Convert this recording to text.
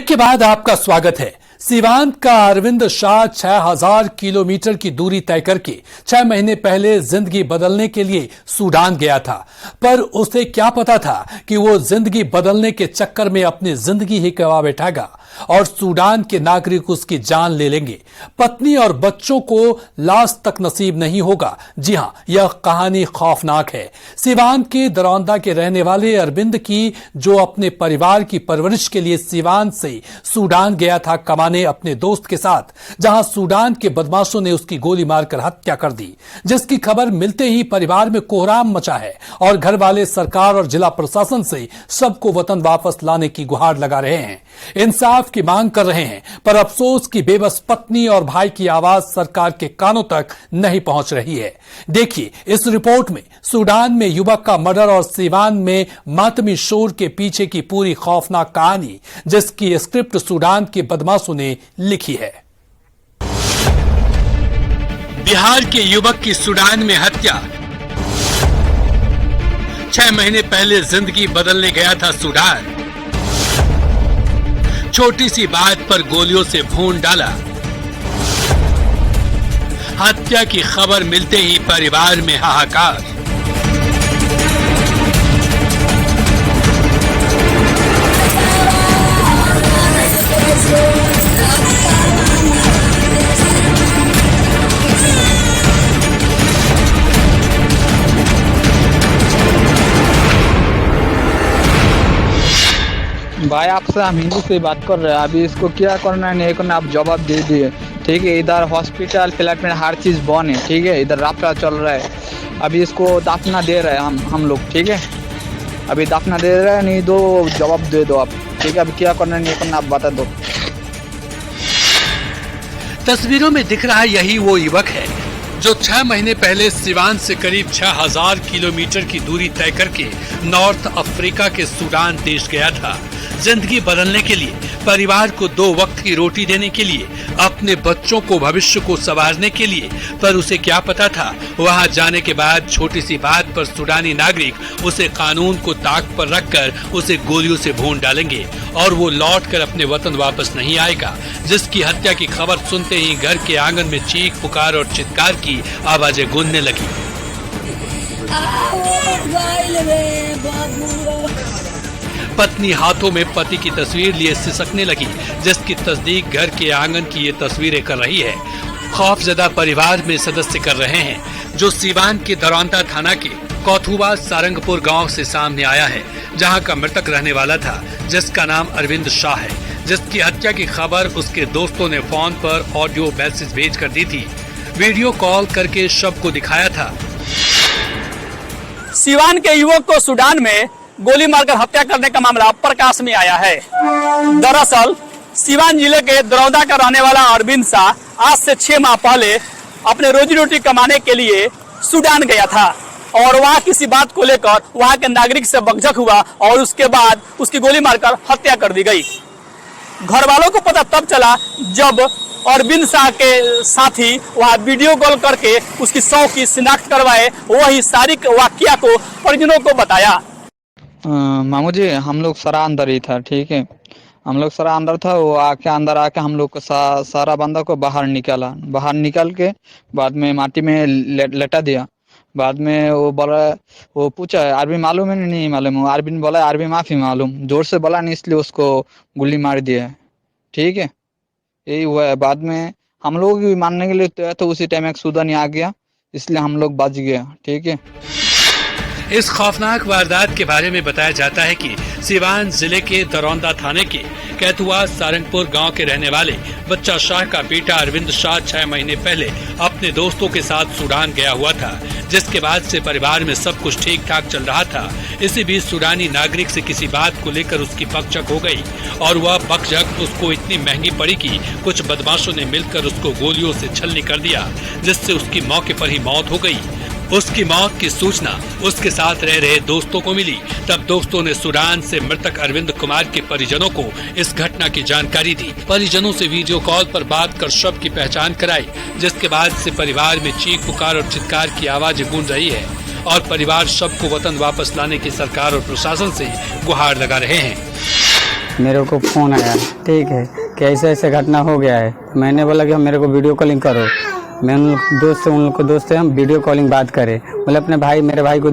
Break के बाद आपका स्वागत है। सीवान का अरविंद शाह 6000 किलोमीटर की दूरी तय करके 6 महीने पहले जिंदगी बदलने के लिए सूडान गया था, पर उसे क्या पता था कि वो जिंदगी बदलने के चक्कर में अपनी जिंदगी ही गंवा बैठेगा और सूडान के नागरिक उसकी जान ले लेंगे। पत्नी और बच्चों को लाश तक नसीब नहीं होगा। जी हां, यह कहानी खौफनाक है। सीवान के दरौंदा के रहने वाले अरविंद की, जो अपने परिवार की परवरिश के लिए सीवान से सूडान गया था कमाने अपने दोस्त के साथ, जहां सूडान के बदमाशों ने उसकी गोली मारकर हत्या कर दी, जिसकी खबर मिलते ही परिवार में कोहराम मचा है और घर वाले सरकार और जिला प्रशासन से सबको वतन वापस लाने की गुहार लगा रहे हैं, इंसाफ की मांग कर रहे हैं। पर अफसोस की बेबस पत्नी और भाई की आवाज सरकार के कानों तक नहीं पहुंच रही है। देखिए इस रिपोर्ट में सूडान में युवक का मर्डर और सीवान में मातमी शोर के पीछे की पूरी खौफनाक कहानी, जिसकी स्क्रिप्ट सूडान के बदमाशों ने लिखी है। बिहार के युवक की सूडान में हत्या। 6 महीने पहले जिंदगी बदलने गया था सूडान। छोटी सी बात पर गोलियों से भून डाला। हत्या की खबर मिलते ही परिवार में हाहाकार। भाई आपसे हम हिंदी से बात कर रहे हैं। अभी इसको क्या करना है नहीं करना आप जवाब दे दिए, ठीक है। इधर हॉस्पिटल फ्लैट में हर चीज़ बंद है, ठीक है। इधर रास्ता चल रहा है। अभी इसको दाफना दे रहे हैं हम लोग, ठीक है। अभी दाफना दे रहे हैं, नहीं दो जवाब दे दो आप, ठीक है। अभी क्या करना नहीं करना आप बता दो। तस्वीरों में दिख रहा यही वो युवक है जो 6 महीने पहले सीवान से करीब 6000 किलोमीटर की दूरी तय करके नॉर्थ अफ्रीका के सूडान देश गया था, जिंदगी बदलने के लिए, परिवार को 2 वक्त की रोटी देने के लिए, अपने बच्चों को भविष्य को संवारने के लिए। पर उसे क्या पता था, वहां जाने के बाद छोटी सी बात पर सूडानी नागरिक उसे कानून को ताक पर रखकर उसे गोलियों से भून डालेंगे और वो लौटकर अपने वतन वापस नहीं आएगा, जिसकी हत्या की खबर सुनते ही घर के आंगन में चीख पुकार और चित्कार की आवाजें गूंजने लगी। पत्नी हाथों में पति की तस्वीर लिए सिसकने लगी, जिसकी तस्दीक घर के आंगन की ये तस्वीरें कर रही है। खौफजदा परिवार में सदस्य कर रहे हैं, जो सीवान के दरौंदा थाना के कौथुवा सारंगपुर गांव से सामने आया है, जहां का मृतक रहने वाला था, जिसका नाम अरविंद शाह है, जिसकी हत्या की खबर उसके दोस्तों ने फोन पर ऑडियो मैसेज भेज कर दी थी, वीडियो कॉल करके शव को दिखाया था। सीवान के युवक को सूडान में गोली मारकर हत्या करने का मामला प्रकाश में आया है। दरअसल सीवान जिले के दरौंदा का रहने वाला अरविंद शाह आज से 6 माह पहले अपने रोजी रोटी कमाने के लिए सूडान गया था और वहां किसी बात को लेकर वहां के नागरिक से बकझक हुआ और उसके बाद उसकी गोली मारकर हत्या कर दी गई। घर वालों को पता तब चला जब अरविंद शाह के साथी वहां वीडियो कॉल करके उसकी शव की शिनाख्त करवाए। वही सारी वाकया को परिजनों को बताया। मामू जी, हम लोग सारा अंदर ही था, ठीक है। हम लोग सारा अंदर था। वो अंदर आके हम लोग को सारा बंदा को बाहर निकाल के बाद में माटी में लेटा दिया। बाद में वो बोला, वो पूछा अरबी मालूम है नहीं मालूम। अरबिन बोला अरबी माफी मालूम। जोर से बोला नहीं, इसलिए उसको गोली मार दिया, ठीक है। यही हुआ है। बाद में हम लोग भी मानने के लिए तैयार तो उसी टाइम एक सूडानी आ गया, इसलिए हम लोग बच गया, ठीक है। इस खौफनाक वारदात के बारे में बताया जाता है कि सीवान जिले के दरौंदा थाने के कैथुआ सारंगपुर गांव के रहने वाले बच्चा शाह का बेटा अरविंद शाह 6 महीने पहले अपने दोस्तों के साथ सूडान गया हुआ था, जिसके बाद से परिवार में सब कुछ ठीक ठाक चल रहा था। इसी बीच सूडानी नागरिक से किसी बात को लेकर उसकी बकझक हो गई और वह बकझक उसको इतनी महंगी पड़ी कि कुछ बदमाशों ने मिलकर उसको गोलियों से छलनी कर दिया, जिससे उसकी मौके पर ही मौत हो गई। उसकी मौत की सूचना उसके साथ रह रहे दोस्तों को मिली। तब दोस्तों ने सूडान से मृतक अरविंद कुमार के परिजनों को इस घटना की जानकारी दी। परिजनों से वीडियो कॉल पर बात कर शव की पहचान कराई, जिसके बाद से परिवार में चीख पुकार और चित्कार की आवाजें गूंज रही है और परिवार शव को वतन वापस लाने की सरकार और प्रशासन से गुहार लगा रहे हैं। मेरे को फ़ोन आया, ठीक है, कि ऐसे ऐसे घटना हो गया है। मैंने बोला कि हम मेरे को वीडियो कॉलिंग करो। मैं उन लोग दोस्त से हम वीडियो कॉलिंग बात करें, बोले अपने भाई मेरे भाई को